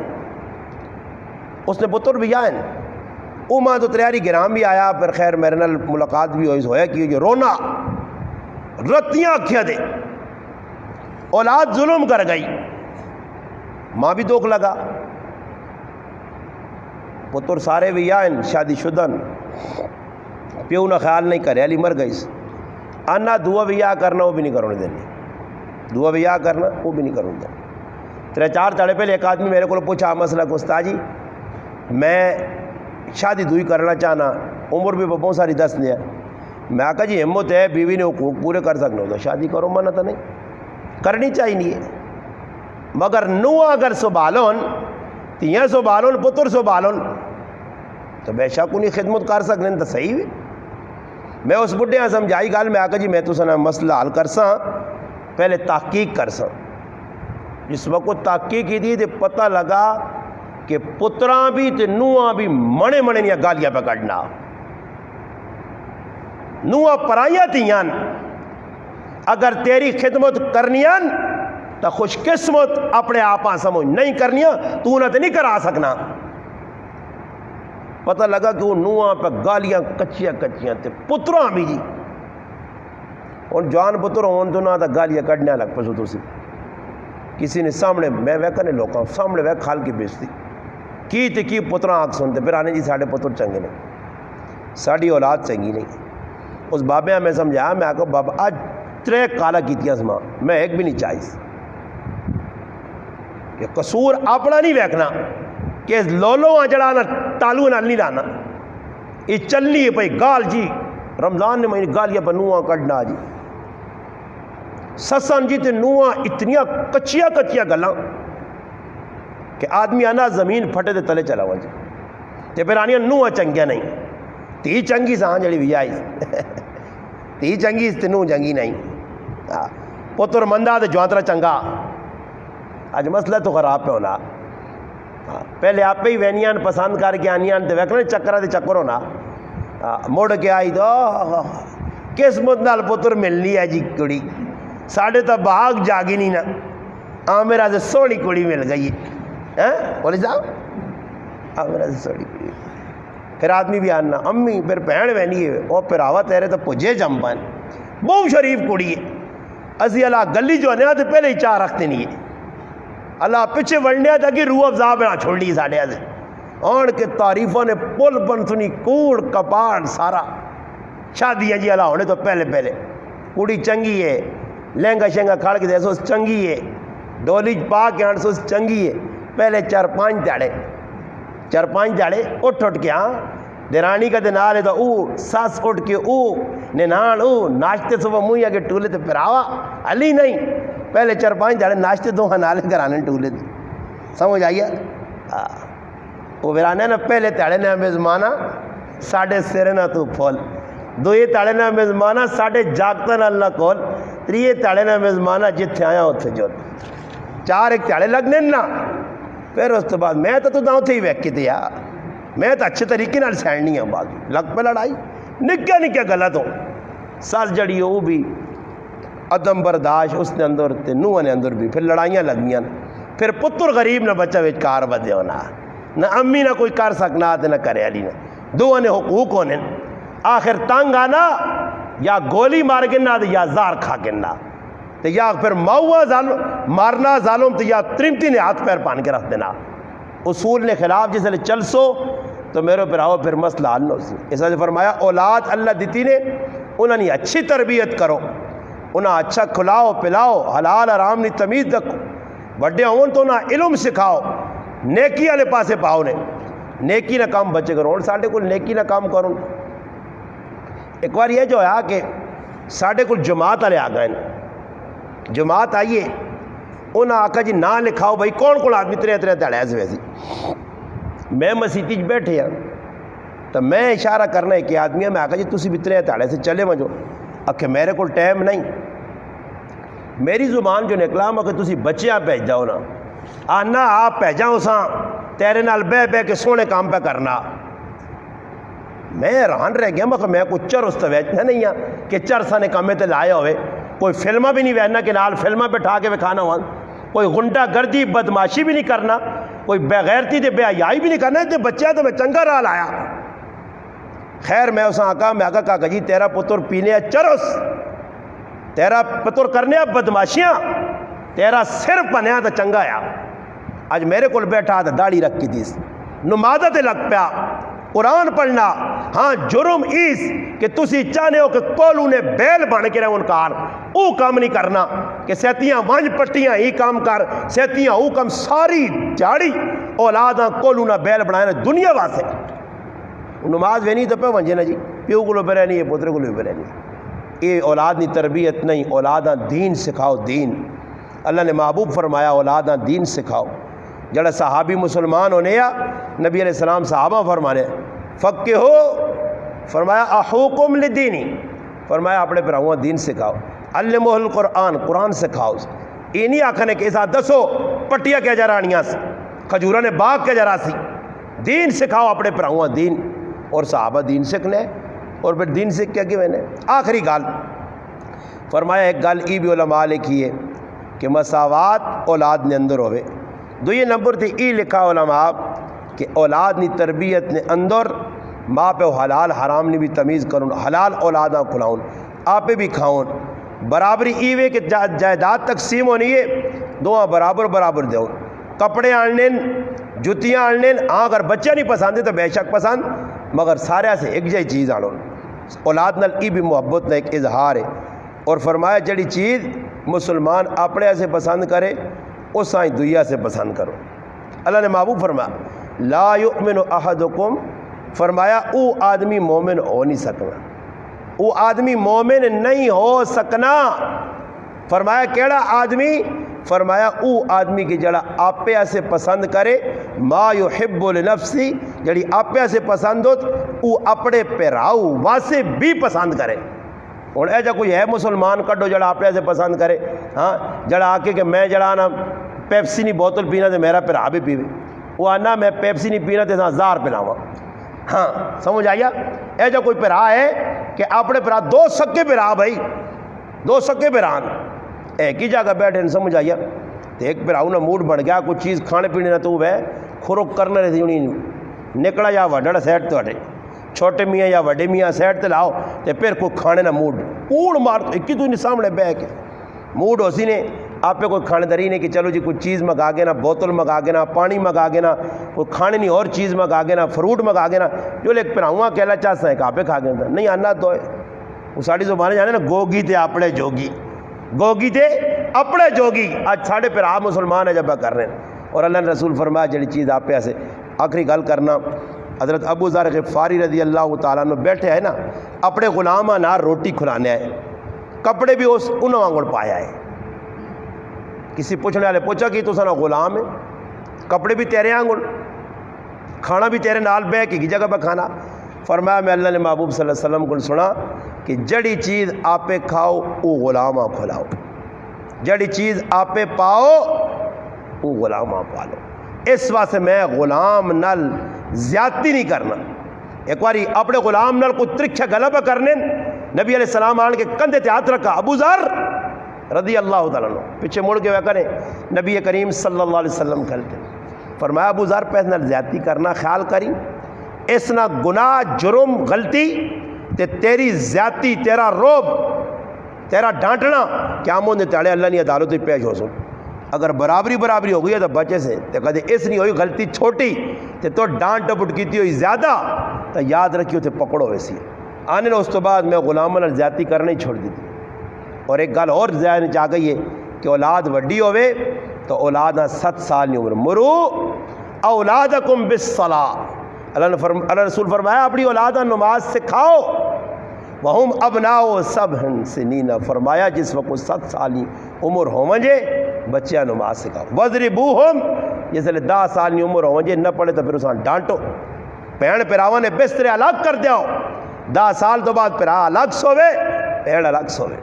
وہ ماں تو تیاری گرام بھی آیا. پھر خیر میرے نال ملاقات بھی ہویا کہ جو رونا رتیاں اکھیا دے اولاد ظلم کر گئی. ماں بھی دکھ لگا. پتر سارے بھی آئے شادی شدن پیو نہ خیال نہیں کرے علی مر گئی. آنا دعا بھی آ کرنا وہ بھی نہیں کرنے دینی، دعا بھی آ کرنا وہ بھی نہیں کرنے دینی. 3-4 تڑے پہلے ایک آدمی میرے کو پوچھا مسئلہ کہ استاد جی میں شادی دوئی کرنا چاہنا عمر بھی بہت ساری دس دیا. میں آقا جی ہمت ہے بیوی نے حقوق پورے کر سکنا تو شادی کرو، منع تو نہیں کرنی چاہیے. مگر نو اگر سنبھالون تیاں سنبھالون پتر سنبھالون تو بے شک انہیں خدمت کر سکنے تو صحیح بھی. میں اس بڈھے ہاں سمجھائی گل میں آقا جی میں تو سنا مسئلہ حل کرساں پہلے تحقیق کرساں. جس وقت تحقیق کی تھی تو پتہ لگا کہ پتراں بھی تے نوہاں بھی منے نیا گالیاں پہ کڈنا. نوہاں پرائیاں تیاں اگر تیری خدمت کرنیاں تو خوش قسمت اپنے آپاں سمجھ نہیں کرنیاں تو نہ تے نہیں کرا سکنا. پتہ لگا کہ وہ نوہاں پہ گالیاں کچیاں تے پتراں بھی جی اور جوان پتر ہون تو نہ تا گالیاں کڈنے لگ پسو تو سی کسی نے سامنے میں ویکھنے لوکاں سامنے ویکھ کھال کی بیچتی کی تے کی پتراں آگ سنتے پھر آنے جی ساڑھے پتر چنگے نہیں ساڑھی اولاد چنگی نہیں. اس بابے میں سمجھایا میں آکو بابا آج 3 کالا کیتیاں سما میں ایک بھی نہیں چاہیس کہ قصور اپنا نہیں ویکھنا کہ لولو جڑانا ٹالو نال نہیں لانا. یہ چلنی ہے پئی گال جی رمضان نے میں گالیاں پہ نوہاں کڈنا جی سسن جی تے نوہاں اتنیاں کچیاں گلاں کہ آدمی آنا زمین پھٹے تے تلے چلا ہوا جی تے پھر آنیاں نوہاں چنگیاں نہیں. تی چنگی ساں جڑی بھی آئی تی چنگی تے نوہ چنگی نہیں. پتر مندہ تے جوانترا چنگا. آج مسئلہ تو خراب پہ ہونا. پہلے آپ ہی وینیاں پسند کر کے آنیاں تے ویکھنے چکرہ تے چکر ہونا مڑ کے آئی تو قسمت نال پتر ملنی ہے جی کڑی ساڑھے تو بھاگ جاگی نہیں نا میرا سے سونی کڑی مل گئی بولے صاحب میرا سے سونی کڑی. پھر آدمی بھی آنا امی پھر بہن وینی ہے وہ پھر آوا تیرے تو پجے جم پائیں بہت شریف کڑی ہے. اسی اللہ گلی جو آنے تو پہلے ہی چاہ رکھتے نہیں ہے اللہ پیچھے وڑنے تھا کہ روح افزا بنا چھوڑنی ساڑھے سے آن کے تعریفوں نے پل بن سنی کوڑ کپاڑ سارا شادیاں جی اللہ ہونے تو پہلے کڑی چنگی ہے لہنگا شہنگا کھاڑ کے دے سو چنگی ہے ڈولی پا کے آن سو چنگی ہے. پہلے 4-5 دیہڑے اٹھ کے درانی کا دنال ہے تو او ساس اٹھ کے او ننان او ناشتے صبح موئی آگے ٹولے تے پھر آوا علی نہیں پہلے 4-5 دیہڑے ناشتے دو نالے کرانے ٹولے تے سمجھ آئیے. وہ ویرانے نا پہلے تاڑے نے میزمانہ ساڑھے سیرے نا تو پھول دوئے تاڑے نا میزمانہ ساڑھے جاگتا نا اللہ کول تریے تاڑے نا میزمانہ جتھے آیا ہوتے جو 4 ایک تاڑے لگنے نا. پھر اس تو بعد میں تو داؤں تھے ہی ویک کے دیا میں تو اچھے طریقے نال سینڈنی ہوں بعد لگ پہ لڑائی نکیا غلط ہو سال جڑی ہو بھی عدم برداشت اس نے اندر تے نوہ نے اندر بھی پھر لڑائیاں لگیاں پھر پتر غریب نہ بچہ وچ کار بدے ہونا نہ امی نہ کوئی کر سکنا نہ کرے علی نے دو نے حقوق ہونے آخر تنگ آنا یا گولی مار گنا یا زار کھا گنا تو یا پھر ماؤں ظالم مارنا ظالم تو یا ترمتی نے ہاتھ پیر پان کے رکھ دینا اصول نے خلاف جس نے چل سو تو میرے پھر آؤ پھر مسئلہ حل نہ سی اس نے فرمایا اولاد اللہ دیتی نے انہوں نے اچھی تربیت کرو انہیں اچھا کھلاؤ پلاؤ حلال حرام نہیں تمیز رکھو بڑے ہون تو انہیں علم سکھاؤ نیکی والے پاسے پاؤ نے نیکی نہ کام بچے کرو اور ساڈے کو نیکی نہ کام کرو ایک بار یہ جو ہے کہ ساڈے کو جماعت والے آ گئے جماعت آئیے انہیں آخا جی نہ لکھاؤ بھائی کون کون آدمی ترے ترے تڑے ایسے ویسی میں مسیتی بیٹھے ہیں تو میں اشارہ کرنا ہے کہ آدمی میں آخا جی تسی بھی ترے تڑے سے چلے مجھو کہ میرے کو ٹائم نہیں میری زبان جو نکلا میں کہ تسی بچیاں بھیج جاؤ نا آنا آپ بھیجاؤ ساں تیرے نال بہ بہ کے سونے کام پہ کرنا میں حیران رہ گیا میں کوئی چرس تو ویچنا نہیں ہاں کہ چرسا نے کامے تے لایا ہوئے کوئی فلمہ بھی نہیں ویچنا کہ نال فلمہ بٹھا کے کھانا ہوا کوئی غنڈہ گردی بدماشی بھی نہیں کرنا کوئی بغیرتی دے بے حیائی بھی نہیں کرنا تے بچہ تو میں چنگا راہ لایا خیر میں اسے آقا میں آقا جی تیرا پتر پینے چرس تیرا پتر کرنے بدماشیاں تیرا صرف بنیا تو چنگا آیا آج میرے کو بیٹھا تو داڑھی رکھ کی تھی نمازت لگ پیا قرآن پڑھنا ہاں جرم ایس کہ تسی چاہنے ہو کہ کولو نے بیل بن کے رہے انکار او کام نہیں کرنا کہ سیتیاں وانج پٹیاں ہی کام کر سیتیاں او کام ساری جاڑی اولاداں کولو نہ بیل بنائے دنیا واسے نماز وینی تو پہ ونجے نا جی پیو کو لو پہ رہنی ہے پوترے کو لو پہ رہنی ہے یہ اولاد نہیں تربیت نہیں اولاداں دین سکھاؤ دین اللہ نے محبوب فرمایا اولاداں دین سکھاؤ جڑا صحابی مسلمان ہونے یا نبی علیہ السلام صحابہ فرمانے فقہ ہو فرمایا احوکم لدینی فرمایا اپنے پراؤں دین سکھاؤ علمہ القرآن قرآن سکھاؤ یہ نہیں آکھنے کے ساتھ دسو پٹیا کیا جا رانیاں سے کھجورہ نے باغ کیا جا رہا سی دین سکھاؤ اپنے پراؤں دین اور صحابہ دین سکھنے اور پھر دین سکھ کیا کہ میں نے آخری گال فرمایا ایک گال ای بھی علماء لکھی ہے کہ مساوات اولاد نے اندر ہوئے دو یہ نمبر تھی ای لکھا علماء کہ اولاد نی تربیت نے اندر ماں پہ حلال حرام نے بھی تمیز کروں حلال اولاداں کھلاؤں آپ بھی کھاؤں برابری ای وے کہ جائیداد تقسیم ہونی ہے دونوں برابر برابر دو کپڑے آننے جتیاں آننے اگر بچہ نہیں پسند ہے تو بے شک پسند مگر سارے سے ایک جائی چیز آنو اولاد نال ای بھی محبت نہ ایک اظہار ہے اور فرمایا جڑی چیز مسلمان اپنے سے پسند کرے اس آئیں دنیا سے پسند کرو اللہ نے محبوب فرمایا لا یؤمن احدکم فرمایا او آدمی مومن ہو نہیں سکنا او آدمی مومن نہیں ہو سکنا فرمایا کیڑا آدمی فرمایا او آدمی کی جڑا آپے سے پسند کرے ما یحب لنفسی جڑی آپے سے پسند ہو او اپنے پیراؤ واسے بھی پسند کرے اور اے جا کوئی ہے مسلمان کڈو جڑا اپنے سے پسند کرے ہاں جڑا آکے کہ میں جڑا نا پیپسی نہیں بوتل پینا تو میرا پیرا بھی پیوے وہ آنا میں پیپسی نہیں پینا تو زار پلاواں ہاں سمجھ آئیا اے جا کوئی پیرا ہے کہ اپنے پیرا دو سکے پیرا بھائی دو سکے پیران ایک ہی جگہ بیٹھے سمجھ آئیا تو ایک پیراؤ نا موڈ بڑھ گیا کوئی چیز کھانے پینے نہ تو وہ خوراک کرنا رہتی انہیں نکلا یا وڈڑا سیٹ تو ہٹے چھوٹے میاں یا وڈے میاں سیٹ تے لاؤ تے پھر کوئی کھانے نہ موڈ کوڑ مار تو ایک ہی تو سامنے بہ کے موڈ ہو سی نے آپ پہ کوئی کھانے دری نہیں کہ چلو جی کوئی چیز منگا کے نا بوتل منگا کے نا پانی منگا کے نا کوئی کھانے نہیں اور چیز منگا کے نا فروٹ منگا کے نا جو ایک پراؤں کہلا چاہتا ہے کہ آپ کھا کے نہیں آنا تو ہے وہ ساری زبانیں جانے نا گوگی تے اپنے جوگی گوگی تے اپنے جوگی آج ساڑھے پھر آپ مسلمان ہے جب کر رہے ہیں اور اللہ نے رسول فرمایا جڑی چیز آپ پہ ایسے آخری گل کرنا حضرت ابو ذر غفاری رضی اللہ تعالیٰ عنہ بیٹھے ہیں نا اپنے غلامہ نہ روٹی کھلانے آئے کپڑے بھی اس انہوں وانگڑ پایا ہے کسی پوچھنے والے پوچھا کہ تو سنا غلام ہے کپڑے بھی تیرے آنگڑ کھانا بھی تیرے نال بہ کی جگہ پہ کھانا فرمایا میں اللہ نے محبوب صلی اللہ علیہ وسلم کو سنا کہ جڑی چیز آپ پہ کھاؤ وہ غلامہ کھلاؤ جڑی چیز آپ پہ پاؤ وہ غلامہ پالو اس واسطے میں غلام نل زیادتی نہیں کرنا ایک باری اپنے غلام نل کو ترکھا غلبہ کرنے نبی علیہ السلام آن کے کندھے تے ہاتھ رکھا ابو ذر رضی اللہ تعالیٰ عنہ پیچھے مڑ کے وہ کریں نبی کریم صلی اللہ علیہ وسلم کھلتے فرمایا ابو ذر پیس نال زیادتی کرنا خیال کری، اس نہ گناہ جرم غلطی تے تیری زیادتی، تیرا روب، تیرا ڈانٹنا قیامت دے تاڑے اللہ نے عدالت میں پیش ہو سن۔ اگر برابری ہو گئی ہے تو بچے سے تے کدے اس نہیں ہوئی غلطی چھوٹی تے تو ڈانٹ ٹپٹ کیتی ہوئی زیادہ تو یاد رکھیو تے پکڑو ویسی آنے نے۔ اس تو بعد میں غلاموں نال زیادتی کرنا ہی چھوڑ دی تھی۔ اور ایک گل اور ذہن چ آ گئی ہے کہ اولاد وڈی ہوئے تو اولاد 7 سال کی عمر مرو اولادکم بالصلاۃ، اللہ رسول فرمایا اپنی اولاد نماز سکھاؤ، وہم ابناء 7 سنین، فرمایا جس وقت 7 سال کی عمر ہو جے بچیاں نماز سکھاؤ، وضربوہم جس لئے 10 سال کی عمر ہو جے نہ پڑھے تو پھر اساں ڈانٹو، بہن پیراواں نے بسترے الگ کر دیاؤ، 10 سال تو بعد پیرا الگ سوے بہن الگ سوے۔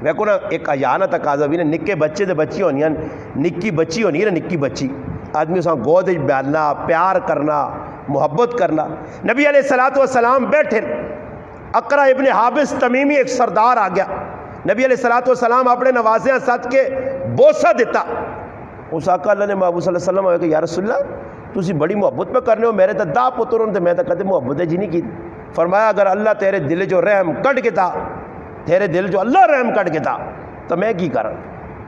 ویکو نا ایک حیا تقاضا بھی نا، نکے بچے تے بچی ہونی ہیں، نکی بچی ہونی ہے نا، نکی بچی آدمی اساں گود وچ بیٹھنا، پیار کرنا، محبت کرنا۔ نبی علیہ الصلوۃ والسلام بیٹھے، اقرا ابن حابس تمیمی ایک سردار آ گیا، نبی علیہ الصلوۃ والسلام اپنے نوازیاں سد کے بوسہ دیتا، اس آقا اللہ نے محبوب صلی اللہ علیہ وسلم ہوئے کہ یا رسول اللہ تسی بڑی محبت پہ کرنے ہو، میرے تو 10 پتر ہوں تے میں تو کدے محبت جی نہیں کی۔ فرمایا اگر اللہ تیرے دل جو رحم کٹ کے تھا، تیرے دل جو اللہ رحم کٹ کے تھا تو میں کی کرا،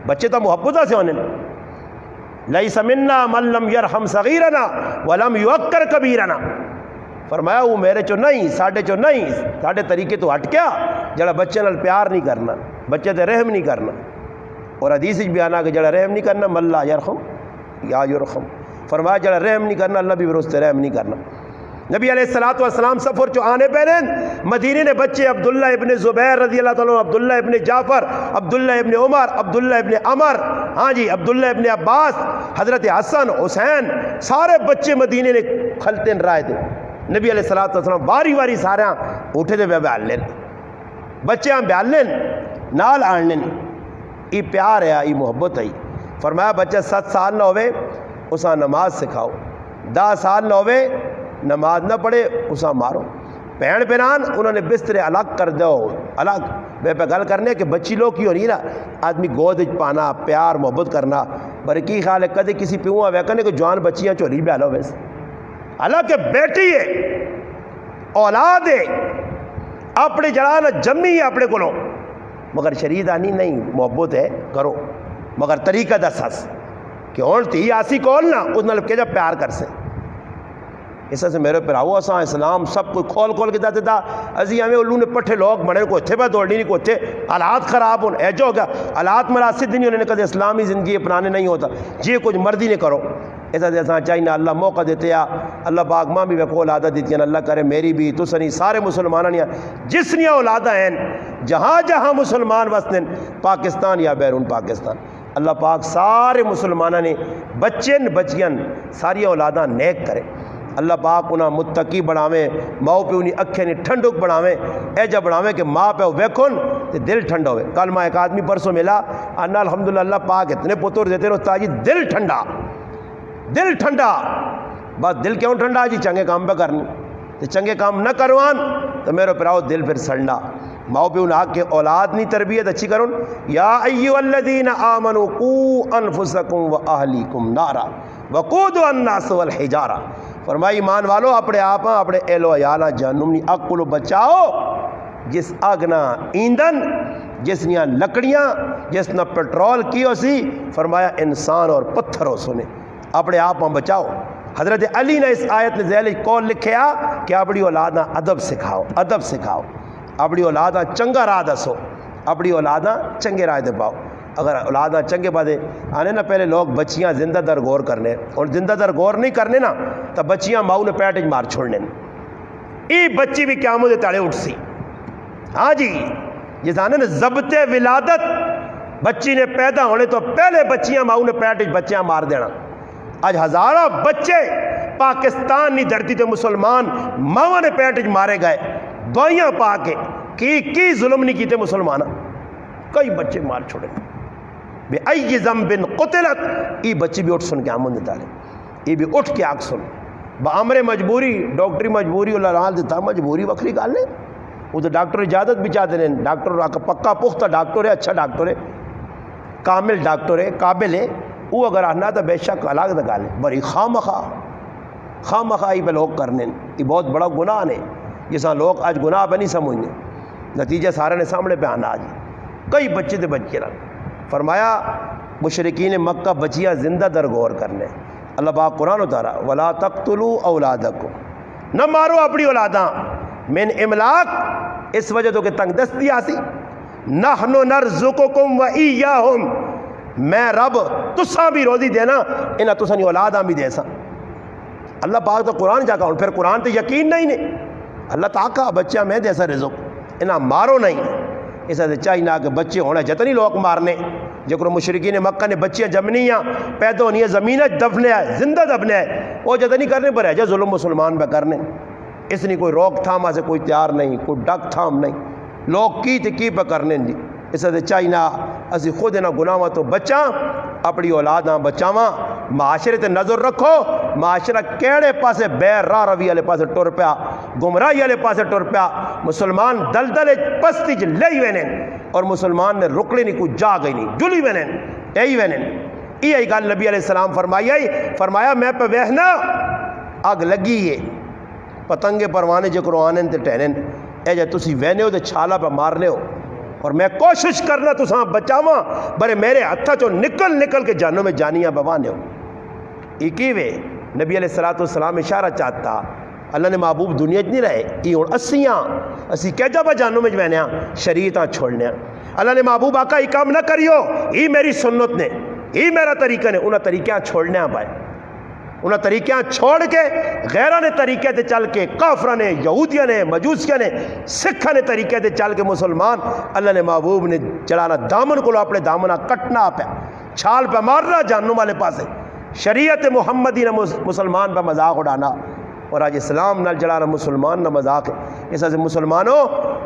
بچے تو محبت سے ہونے۔ لیس منا من لم یرحم صغیرنا ولم یوقر کبیرنا، فرمایا وہ میرے چو نہیں، ساڈے چو نہیں، ساڈے طریقے تو ہٹ گیا جڑا بچے نال پیار نہیں کرنا، بچے تے رحم نہیں کرنا۔ اور حدیث وچ بیان آ کہ جڑا رحم نہیں کرنا من لا یرحم یا یرحم، فرمایا جڑا رحم نہیں کرنا اللہ بھی پھر اس تے رحم نہیں کرنا۔ نبی علیہ الصلوۃ والسلام سفر چو آنے پہلے مدینے نے بچے عبداللہ ابن زبیر رضی اللہ تعالیٰ، عبداللہ ابن جعفر، عبداللہ ابن عمر، عبداللہ ابن عمر، ہاں جی عبداللہ ابن عباس، حضرت حسن، حسین، سارے بچے مدینے نے کھلتے رائے تھے۔ نبی علیہ الصلوۃ والسلام باری باری سارے اٹھے تھے بیان لین، بچے ہم بیان لین نال آن لین، یہ پیار ہے، یہ محبت ہے۔ فرمایا بچہ 7 سال نہ ہوئے اساں نماز سکھاؤ، 10 سال نہ ہوئے نماز نہ پڑھے اساں مارو، بہن بہنان انہوں نے بسترے الگ کر دو، الگ میں پہ گل کرنے کہ بچی لوگ کی ہونی نا آدمی گود پانا، پیار محبت کرنا، برکی خیال ہے کدے کسی پیوہ ویکنے کہ جوان بچیاں چوری بیالو ویسے، حالانکہ بیٹی ہے اولاد ہے اپنے جڑانا جمی ہے اپنے کولوں، مگر شریعت آنی نہیں محبت ہے کرو، مگر طریقہ دس ہس کہ ہون تھی آسی کول نا اس نال کہ جب پیار کر سے۔ اس سے میرے پراؤ اساں اسلام سب کوئی کھول کھول کے دیتا ازی ہمیں الو نے پٹھے لوگ بنے کو اتھے پہ دوڑنی نہیں کو اتھے حالات خراب ہونے ایجو ہو گیا، حالات مناسب نہیں ہونے کدے اسلامی زندگی اپنانے نہیں ہوتا، جی کچھ مرضی نہیں کرو۔ ایسا جیسا چاہیے نا اللہ موقع دیتے یا اللہ پاک ماں بھی ویکو اولادہ دیتی ہیں، اللہ کرے میری بھی تو سنی سارے مسلمانہ نہیں جس نیا اولادہ ہیں جہاں جہاں مسلمان وسنے پاکستان یا بیرون پاکستان، اللہ پاک سارے مسلمانہ نے بچن بچیاں ساری اولادہ نیک کرے، اللہ پاک انہاں متقی بڑھاویں، ماں پہ انہیں اکھیں نے ٹھنڈک بڑھاویں، ایجا بڑھاویں کہ ماں پہ ویکھن تے دل ٹھنڈا ہوئے۔ کل ماں ایک آدمی پرسوں ملا انا الحمدللہ اللہ پاک اتنے پتر دیتے ہیں استاد جی دل ٹھنڈا، دل ٹھنڈا، بس دل کیوں ٹھنڈا جی چنگے کام پہ کرنی تے چنگے کام نہ کروان تو میرے پراؤ دل پھر سڑنا۔ ماں پہ انہاں کے اولاد نہیں تربیت اچھی کرن، یا ایھا الذین آمنوا قوا انفسکم واہلیکم نارا وقودها الناس والحجارہ، فرمائی ایمان والو اپنے آپ اپنے اہل و عیالہ جہنم نی اگ کو بچاؤ، جس اگ نہ ایندھن، جس نیا لکڑیاں، جس نہ پیٹرول کی ہو سی، فرمایا انسان اور پتھر ہو سنے، اپنے آپ بچاؤ۔ حضرت علی نے اس آیت نے ذیل قول لکھیا کہ اپنی اولاداں ادب سکھاؤ، ادب سکھاؤ، اپنی اولاداں چنگا راہ دسو، اپنی اولاداں چنگے راہ دے پاؤ۔ اگر اولاداں چنگے پادے آنے نا پہلے لوگ بچیاں زندہ در غور کرنے، اور زندہ در غور نہیں کرنے نا تو بچیاں ماؤں نے پیٹج مار چھوڑنے، ای بچی بھی قیامت تاڑے اٹھ سی۔ ہاں جی جس آنے نا ضبط ولادت، بچی نے پیدا ہونے تو پہلے بچیاں ماؤں نے پیٹج بچیاں مار دینا۔ آج ہزارہ بچے پاکستان نہیں دھرتی تے مسلمان ماؤں نے پیٹج مارے گئے، دوائیاں پا کے کی ظلم نہیں کیتے مسلمانہ، کئی بچے مار چھوڑے بے ای ذنب قتلت، ای بچی بھی اٹھ سن کے آمن دیتا ہے، ای بھی اٹھ کے آگ سن بامر مجبوری، ڈاکٹری مجبوری اللہ رحال دیتا، مجبوری وکری گال ہے، وہ تو ڈاکٹر اجازت بھی چاہتے ہیں، ڈاکٹر پکا پختہ ڈاکٹر ہے، اچھا ڈاکٹر ہے، کامل ڈاکٹر ہے، قابل ہے، وہ اگر آنا تو بے شک الگ گل ہے، بڑی خواہ مخواہی پہ لوگ کرنے، یہ بہت بڑا گناہ نے جسا لوگ آج گناہ پہ نہیں سمجھنے، نتیجہ سارے نے سامنے پہ آنا آج کئی بچے تھے بچے رہا فرمایا مشرکین مکہ بچیاں زندہ درگور کرنے، اللہ پاک قرآن اتارا ولا تقتلوا اولادکم، نہ مارو اپنی اولاداں من املاق، اس وجہ تو کہ تنگ دستی آسی، نحن نرزقکم و ایاہم، میں رب تساں بھی روزی دینا انہاں تساں دی اولاداں بھی دے سا۔ اللہ پاک تو قرآن جا کہا، پھر قرآن تے یقین نہیں، اللہ تعالیٰ کہا بچہ میں دے سا رزق، انہاں مارو نہیں، اس سے چاہیے نہ کہ بچے ہونے جتنی لوگ مارنے، جکر مشرکین مکہ نے بچیاں جمنیاں پیدا ہونی ہے زمین دفنے ہے زندہ دفنے ہے، وہ جتنی کرنے پر ہے جو ظلم مسلمان پہ کرنے، اس نے کوئی روک تھام سے کوئی تیار نہیں، کوئی ڈک تھام نہیں، لوگ کی پہ کرنے جی، اس سے چاہیے نہ اسی خود نہ گناہاں تو بچاں، اپنی اولاداں بچاواں، معاشرے تے نظر رکھو، معاشرہ کیڑے پاسے بے راہ روی والے پاسے ٹر پیا، گمراہی والے پاسے ٹر پیا، مسلمان دلدل پستی چ لئی وینن اور مسلمان نے رکڑی نہیں، کوئی جا گئی نہیں، جلی وینن یہی وینن۔ یہ گل نبی علیہ السلام فرمایا میں پہ وہنا اگ لگی ہے، پتنگے پروانے جکرو آنن تے ٹہنن، اے جے تسی وہنے ہو تے چھالا پہ مارنے ہو، اور میں کوشش کرنا تساں بچاواں برے میرے ہتھا چو نکل کے جانوں میں جانیاں بوانے ہو۔ ایکیوے نبی علیہ السلام اشارہ چاہتا اللہ نے محبوب دنیا نہیں رہے، یہ ہوں اسی کہ جب جانوں میں جوینیاں شریعتاں چھوڑنے، اللہ نے محبوب آقا یہ کام نہ کریو، یہ میری سنت نے، یہ میرا طریقہ نے، انہاں طریقیاں چھوڑنے پائے، انہاں طریقیاں چھوڑ کے غیرہ نے طریقے تے چل کے، کافرہ نے، یہودیہ نے، مجوسیہ نے، سکھہ نے طریقے تے چل کے مسلمان اللہ نے محبوب نے چلانا دامن کو اپنے دامنہ کٹنا پہ، چھال پہ مارنا جہنم والے پاسے، شریعت محمدی نے مسلمان پہ مذاق اڑانا، اور آج اسلام نال جڑانا مسلمان نہ مذاق ہے۔ اس سے مسلمانوں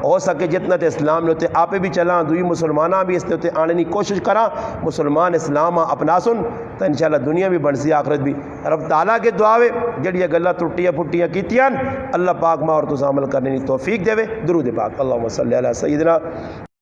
ہو سکے جتنا تے اسلام نے آپ بھی چلاں، دوئی مسلمانہ بھی اس نے آنے کی کوشش کراں، مسلمان اسلام اپنا سن تو انشاءاللہ دنیا بھی بن سی آخرت بھی۔ رب تعالیٰ کے دعاوے جڑیاں گلاں ٹرٹیاں پھٹیاں کیتیاں اللہ پاک ماں اور تساں عمل کرنے کی توفیق دے۔ درود پاک، اللہم صلی علی سیدنا